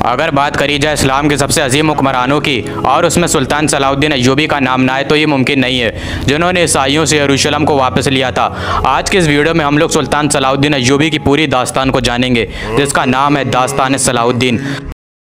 अगर बात करी जाए इस्लाम के सबसे अजीम हुक्मरानों की और उसमें सुल्तान सलाउद्दीन अय्यूबी का नाम ना आए तो ये मुमकिन नहीं है, जिन्होंने ईसाइयों से यरूशलेम को वापस लिया था। आज के इस वीडियो में हम लोग सुल्तान सलाउद्दीन अय्यूबी की पूरी दास्तान को जानेंगे, जिसका नाम है दास्तान सलाउद्दीन।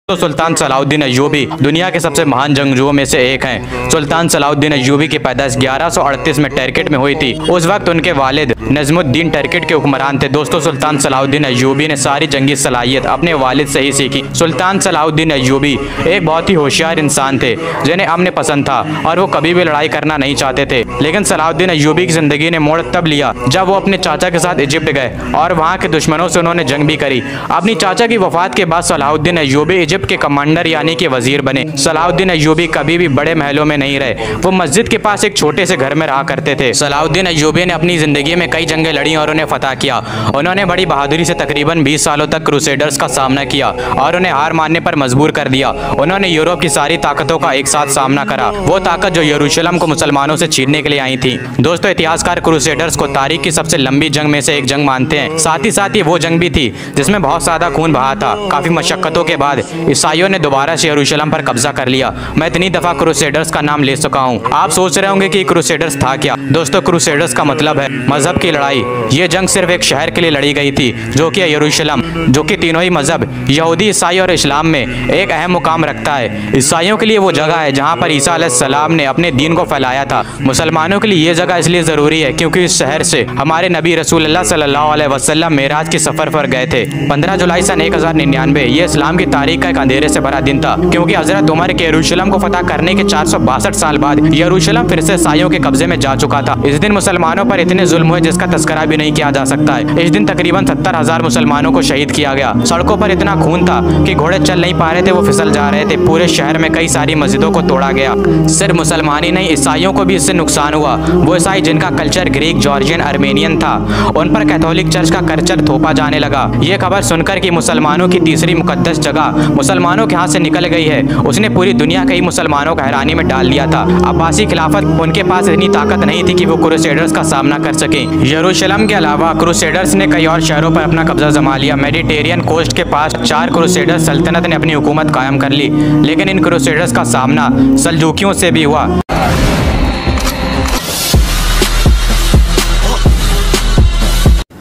तो सुल्तान सलाउद्दीन अय्यूबी दुनिया के सबसे महान जंगजुओं में से एक हैं। सुल्तान सलाउद्दीन अय्यूबी की पैदाइश 1138 में टर्किट में हुई थी। उस वक्त उनके वालिद नजमुद्दीन टर्किट के हुक्मरान थे। दोस्तों, सुल्तान सलाउद्दीन अय्यूबी ने सारी जंगी सलाहियत अपने वालिद से ही सीखी। सुल्तान सलाउद्दीन अय्यूबी एक बहुत ही होशियार इंसान थे, जिन्हें अमन पसंद था और वो कभी भी लड़ाई करना नहीं चाहते थे। लेकिन सलाउद्दीन अय्यूबी की जिंदगी ने मोड़ तब लिया जब वो अपने चाचा के साथ इजिप्ट गए और वहाँ के दुश्मनों से उन्होंने जंग भी करी। अपनी चाचा की वफात के बाद सलाउद्दीन अय्यूबी इजिप्ट के कमांडर यानी कि वजीर बने। सलाउद्दीन अय्यूबी कभी भी बड़े महलों में नहीं रहे, वो मस्जिद के पास एक छोटे से घर में रहा करते थे। सलाउद्दीन अय्यूबी ने अपनी जिंदगी में कई जंगें लड़ी और उन्हें फतह किया। उन्होंने बड़ी बहादुरी से तकरीबन 20 सालों तक क्रूसेडर्स का सामना किया और उन्हें हार मानने पर मजबूर कर दिया। उन्होंने यूरोप की सारी ताकतों का एक साथ सामना करा, वो ताकत जो यरूशलेम को मुसलमानों से छीनने के लिए आई थी। दोस्तों, इतिहासकार क्रूसेडर्स को तारीख की सबसे लंबी जंग में से एक जंग मानते हैं। साथ ही वो जंग भी थी जिसमें बहुत ज्यादा खून बहा था। काफी मशक्कतों के बाद ईसाइयों ने दोबारा से यरूशलेम पर कब्जा कर लिया। मैं इतनी दफा क्रूसेडर्स का नाम ले चुका हूँ। आप सोच रहे होंगे कि क्रूसेडर्स था क्या। दोस्तों, क्रूसेडर्स का मतलब है मजहब की लड़ाई। ये जंग सिर्फ एक शहर के लिए लड़ी गई थी, जो कि यरूशलेम, जो कि तीनों ही मजहब यहूदी, ईसाई और इस्लाम में एक अहम मुकाम रखता है। ईसाइयों के लिए वो जगह है जहाँ पर ईसा अलैहिस्सलाम ने अपने दीन को फैलाया था। मुसलमानों के लिए ये जगह इसलिए जरूरी है क्योंकि इस शहर से हमारे नबी रसूलुल्लाह सल्लल्लाहु अलैहि वसल्लम मेराज के सफर पर गए थे। 15 जुलाई सन 1099 ये इस्लाम की तारीख का एक अंधेरे से भरा दिन था, क्योंकि हजरत उमर के यरूशलेम को फतह करने के 462 साल बाद यरूशलेम फिर से ईसाइयों के कब्जे में जा चुका था। इस दिन मुसलमानों पर इतने जुल्म हुए जिसका तस्करा भी नहीं किया जा सकता है। इस दिन तकरीबन 70,000 मुसलमानों को शहीद किया गया। सड़कों पर इतना खून था कि घोड़े चल नहीं पा रहे थे, वो फिसल जा रहे थे। पूरे शहर में कई सारी मस्जिदों को तोड़ा गया। सिर्फ मुसलमान ही नहीं, ईसाइयों को भी इससे नुकसान हुआ। वो ईसाई जिनका कल्चर ग्रीक, जॉर्जियन, आर्मेनियन था, उन पर कैथोलिक चर्च का कल्चर थोपा जाने लगा। ये खबर सुनकर कि मुसलमानों की तीसरी मुकद्दस जगह मुसलमानों के हाथ से निकल गई है, उसने पूरी दुनिया के ही मुसलमानों को हैरानी में डाल दिया था। अब्बासी खिलाफत उनके पास इतनी ताकत नहीं थी कि वो क्रूसेडर्स का सामना कर सके। यरूशलेम के अलावा क्रूसेडर्स ने कई और शहरों पर अपना कब्जा जमा लिया। मेडिटेरियन कोस्ट के पास 4 क्रूसेडर सल्तनत ने अपनी हुकूमत कायम कर ली, लेकिन इन क्रूसेडर्स का सामना सल्जूकियों से भी हुआ।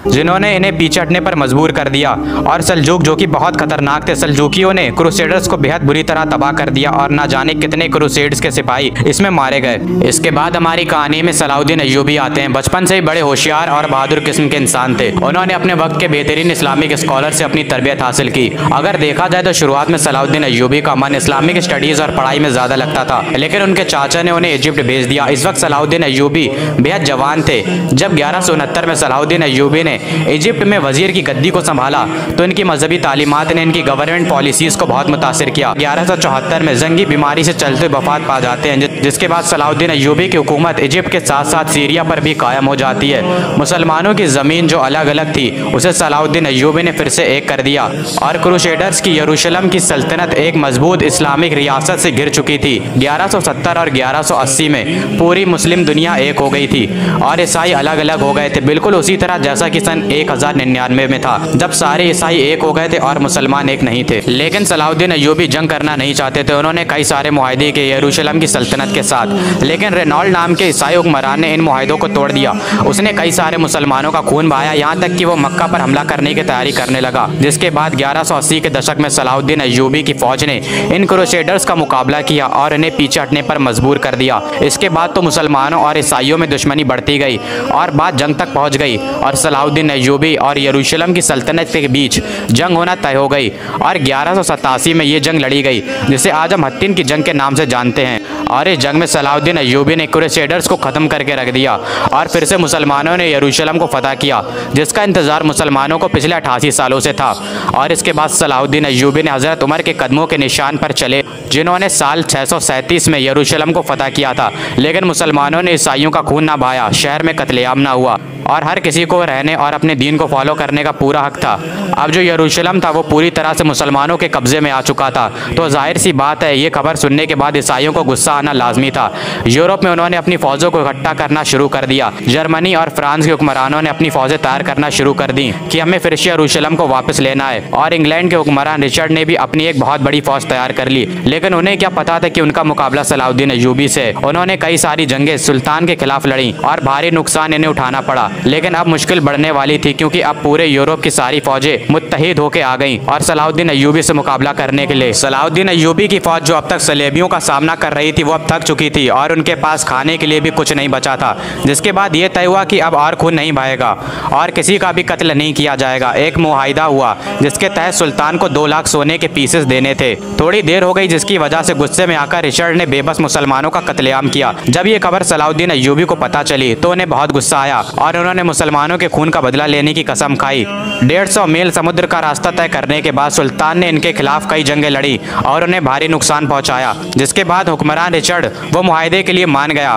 जिन्होंने इन्हें पीछे हटने पर मजबूर कर दिया। और सल्जूक, जो कि बहुत खतरनाक थे, सल्जूकियों ने क्रूसेडर्स को बेहद बुरी तरह तबाह कर दिया और ना जाने कितने क्रूसेड्स के सिपाही इसमें मारे गए। इसके बाद हमारी कहानी में सलाउद्दीन अय्यूबी आते हैं। बचपन से ही बड़े होशियार और बहादुर किस्म के इंसान थे। उन्होंने अपने वक्त के बेहतरीन इस्लामिक स्कॉलर से अपनी तरबियत हासिल की। अगर देखा जाए तो शुरुआत में सलाउद्दीन अय्यूबी का मन इस्लामिक स्टडीज और पढ़ाई में ज्यादा लगता था, लेकिन उनके चाचा ने उन्हें इजिप्ट भेज दिया। इस वक्त सलाउद्दीन अय्यूबी बेहद जवान थे। जब 1169 में सलाउद्दीन अय्यूबी ने इजिप्ट में वजीर की गद्दी को संभाला तो इनकी मजहबी तालीमात ने इनकी गवर्नमेंट पॉलिसीज को बहुत मुतासिर किया। 1174 में जंगी बीमारी से चलते वफात पा जाते हैं, जिसके बाद सलाउद्दीन अय्यूबी की हुकूमत इजिप्ट के साथ साथ सीरिया पर भी कायम हो जाती है। मुसलमानों की जमीन जो अलग अलग थी उसे सलाउद्दीन अय्यूबी ने फिर से एक कर दिया और क्रूसेडर्स की यरूशलेम की सल्तनत एक मजबूत इस्लामिक रियासत से घिर चुकी थी। 1170 और 1180 में पूरी मुस्लिम दुनिया एक हो गई थी और ईसाई अलग अलग हो गए थे, बिल्कुल उसी तरह जैसा कि सन 1099 में था, जब सारे ईसाई एक हो गए थे और मुसलमान एक नहीं थे। लेकिन सलाउद्दीन अय्यूबी जंग करना नहीं चाहते थे। उन्होंने कई सारे मुआहदे किए यरूशलेम की सल्तनत के साथ, लेकिन रेनॉल्ड नाम के ईसाई हुक्मरान ने इन मुआहदों को तोड़ दिया। उसने कई सारे मुसलमानों का खून बहाया, यहाँ तक कि वो मक्का पर हमला करने की तैयारी करने लगा। जिसके बाद 1180 के दशक में सलाउद्दीन अय्यूबी की फौज ने इन क्रूसेडर्स का मुकाबला किया और इन्हें पीछे हटने पर मजबूर कर दिया। इसके बाद तो मुसलमानों और ईसाइयों में दुश्मनी बढ़ती गई और बात जंग तक पहुँच गई और सलाउद्दीन अय्यूबी और यरूशलेम की सल्तनत के बीच जंग होना तय हो गई और 1187 में ये जंग लड़ी गई, जिसे आज हम हत्तीन की जंग के नाम से जानते हैं। और इस जंग में सलाउद्दीन अय्यूबी ने क्रूसेडर्स को खत्म करके रख दिया और फिर से मुसलमानों ने यरूशलेम को फतह किया, जिसका इंतजार मुसलमानों को पिछले 88 सालों से था। और इसके बाद सलाउद्दीन अय्यूबी ने हजरत उमर के कदमों के निशान पर चले, जिन्होंने साल 637 में यरूशलेम को फतह किया था। लेकिन मुसलमानों ने ईसाइयों का खून ना बहाया, शहर में कत्लेआम ना हुआ और हर किसी को रहने और अपने दीन को फॉलो करने का पूरा हक था। अब जो यरूशलेम था वो पूरी तरह से मुसलमानों के कब्जे में आ चुका था। तो जाहिर सी बात है ये खबर सुनने के बाद ईसाइयों को गुस्सा आना लाजमी था। यूरोप में उन्होंने अपनी फौजों को इकट्ठा करना शुरू कर दिया। जर्मनी और फ्रांस के हुक्मरानों ने अपनी फौजें तैयार करना शुरू कर दी कि हमें फिर से यरूशलेम को वापस लेना है। और इंग्लैंड के हुक्मरान रिचर्ड ने भी अपनी एक बहुत बड़ी फौज तैयार कर ली। लेकिन उन्हें क्या पता था कि उनका मुकाबला सलाउद्दीन अय्यूबी से। उन्होंने कई सारी जंगें सुल्तान के खिलाफ लड़ी और भारी नुकसान इन्हें उठाना पड़ा। लेकिन अब मुश्किल बढ़ने वाली थी क्योंकि अब पूरे यूरोप की सारी फौजें मुत्तहिद होकर आ गईं और सलाउद्दीन अय्यूबी से मुकाबला करने के लिए। सलाउद्दीन अय्यूबी की फौज जो अब तक सलेबियों का सामना कर रही थी वो अब थक चुकी थी और उनके पास खाने के लिए भी कुछ नहीं बचा था। जिसके बाद ये तय हुआ कि अब और खून नहीं बहेगा और किसी का भी कत्ल नहीं किया जाएगा। एक मुआहिदा हुआ जिसके तहत सुल्तान को 2 लाख सोने के पीसेस देने थे। थोड़ी देर हो गई जिसकी वजह से गुस्से में आकर रिचर्ड ने बेबस मुसलमानों का कत्लेआम किया। जब ये खबर सलाउद्दीन अय्यूबी को पता चली तो उन्हें बहुत गुस्सा आया और उन्होंने मुसलमानों के खून का बदला लेने की कसम खाई। 150 मील समुद्र का रास्ता तय करने के बाद सुल्तान ने इनके खिलाफ कई जंगें लड़ी और उन्हें भारी नुकसान पहुंचाया। जिसके बाद हुक्मरान रिचर्ड वो मुआहिदे के लिए मान गया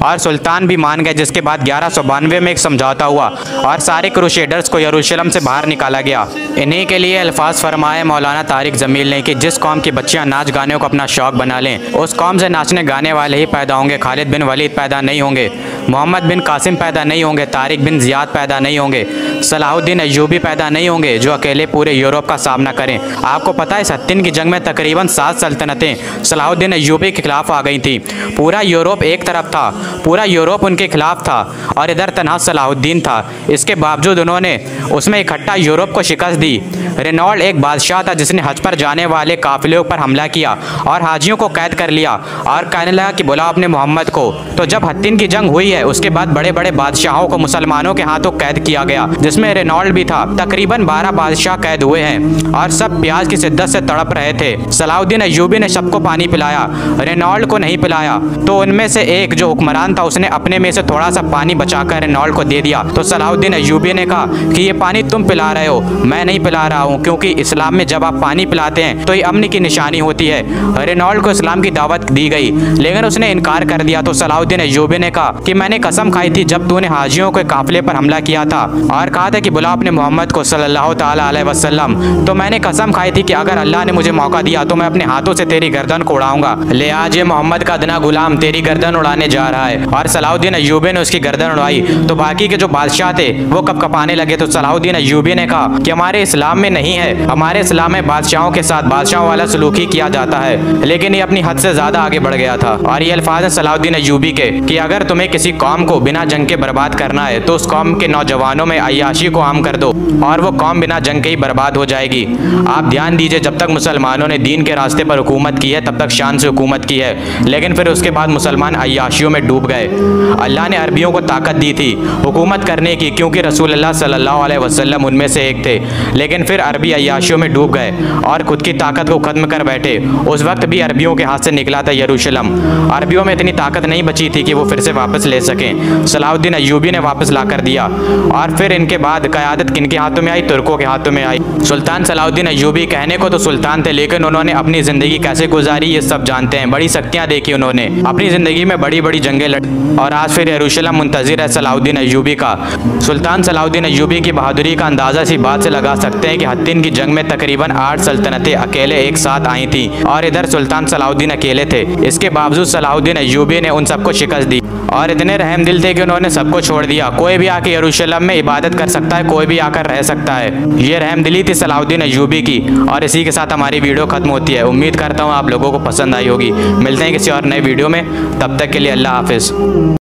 और सुल्तान भी मान गए। जिसके बाद 1192 में एक समझौता हुआ और सारे क्रूसेडर्स को यरूशलेम से बाहर निकाला गया। इन्हीं के लिए अल्फाज फरमाए मौलाना तारिक जमील ने कि जिस कौम की बच्चियां नाच गाने को अपना शौक बना लें उस कौम से नाचने गाने वाले ही पैदा होंगे। खालिद बिन वलीद पैदा नहीं होंगे, मोहम्मद बिन कासिम पैदा नहीं होंगे, तारिक बिन जियाद पैदा नहीं होंगे, सलाहुद्दीन अय्यूबी पैदा नहीं होंगे जो अकेले पूरे यूरोप का सामना करें। आपको पता है हत्तीन की जंग में तकरीबन 7 सल्तनतें सलाहुद्दीन अय्यूबी के खिलाफ आ गई थी। पूरा यूरोप एक तरफ था, पूरा यूरोप उनके खिलाफ था और इधर तनहा सलाहुद्दीन था। इसके बावजूद उन्होंने उसमें इकट्ठा यूरोप को शिकस्त दी। रेनॉल्ड एक बादशाह था जिसने हज पर जाने वाले काफिले पर हमला किया और हाजियों को कैद कर लिया और कहने लगा कि बुलाओ अपने मोहम्मद को। तो जब हत्तीन की जंग हुई है उसके बाद बड़े बड़े बादशाहों को मुसलमानों के हाथों कैद किया गया जिसमें रेनॉल्ड भी था। तकरीबन 12 बादशाह कैद हुए हैं और सब प्याज की शिद्दत से तड़प रहे थे। सलाहुद्दीन अय्यूबी ने सबको पानी पिलाया, रेनॉल्ड को नहीं पिलाया। तो उनमें से एक जो हुक्मरान था उसने अपने में से थोड़ा सा पानी बचाकर रेनॉल्ड को दे दिया। तो सलाहुद्दीन अय्यूबी ने कहा कि ये पानी तुम पिला रहे हो, मैं नहीं पिला रहा हूँ, क्योंकि इस्लाम में जब आप पानी पिलाते हैं तो ये अमन की निशानी होती है। रेनॉल्ड को इस्लाम की दावत दी गई लेकिन उसने इनकार कर दिया। तो सलाहुद्दीन अय्यूबी ने कहा कि मैंने कसम खाई थी जब तूने हाजियों के काफिले पर हमला किया था और कहा था कि बुला अपने मोहम्मद को सल्लल्लाहु ताला अलैहि वसल्लम, तो मैंने कसम खाई थी कि अगर अल्लाह ने मुझे मौका दिया तो मैं अपने हाथों से तेरी गर्दन को उड़ाऊंगा। ले आज ये मोहम्मद का अदना गुलाम तेरी गर्दन उड़ाने जा रहा है। और सलाहुद्दीन अय्यूबी ने उसकी गर्दन उड़ाई तो बाकी के जो बादशाह थे वो कपकपाने लगे। तो सलाहुद्दीन अय्यूबी ने कहा कि हमारे इस्लाम में नहीं है, हमारे इस्लाम में बादशाहों के साथ बादशाहों वाला सलूक ही किया जाता है। लेकिन ये अपनी हद से ज्यादा आगे बढ़ गया था। और ये अल्फाज है सलाहुद्दीन अय्यूबी के कि अगर तुम्हें किसी कौम को बिना जंग के बर्बाद करना है तो उस कौम के नौजवानों में अय्याशी को आम कर दो और वो कौम बिना जंग के ही बर्बाद हो जाएगी। आप ध्यान दीजिए, जब तक मुसलमानों ने दीन के रास्ते पर हुकूमत की है तब तक शान से हुकूमत की है, लेकिन फिर उसके बाद मुसलमान अय्याशियों में डूब गए। अल्लाह ने अरबियों को ताकत दी थी हुकूमत करने की क्योंकि रसूलुल्लाह सल्लल्लाहु अलैहि वसल्लम उनमें से एक थे, लेकिन फिर अरबी अय्याशियों में डूब गए और खुद की ताकत को खत्म कर बैठे। उस वक्त भी अरबियों के हाथ से निकला था यरूशलेम। अरबियों में इतनी ताकत नहीं बची थी कि वो फिर से वापस ले सकें। सलाहुद्दीन अय्यूबी ने वापस ला कर दिया और फिर इनके बाद क़यादत किनके हाथों में आई? तुर्कों के हाथों में आई। सुल्तान सलाहुद्दीन अय्यूबी कहने को तो सुल्तान थे लेकिन उन्होंने अपनी ज़िंदगी कैसे गुजारी ये सब जानते हैं। बड़ी शक्तियाँ देखी उन्होंने, अपनी ज़िंदगी में बड़ी बड़ी जंगें लड़ी और आज फिर यरूशलेम मुंतज़िर है सलाहुद्दीन अय्यूबी का। सुल्तान सलाहुद्दीन अय्यूबी की बहादुरी का अंदाज़ा इसी बात से लगा सकते हैं कि हत्तीन की जंग में तकरीबन 8 सल्तनतें अकेले एक साथ आई थी और इधर सुल्तान सलाहुद्दीन अकेले थे। इसके बावजूद सलाहुद्दीन अय्यूबी ने उन सबको शिकस्त दी और इतने रहम दिल थे कि उन्होंने सबको छोड़ दिया। कोई भी आके यरूशलेम में इबादत कर सकता है, कोई भी आकर रह सकता है। ये रहम दिली थी सलाहुद्दीन अय्यूबी की। और इसी के साथ हमारी वीडियो खत्म होती है। उम्मीद करता हूँ आप लोगों को पसंद आई होगी। मिलते हैं किसी और नए वीडियो में, तब तक के लिए अल्लाह हाफिज़।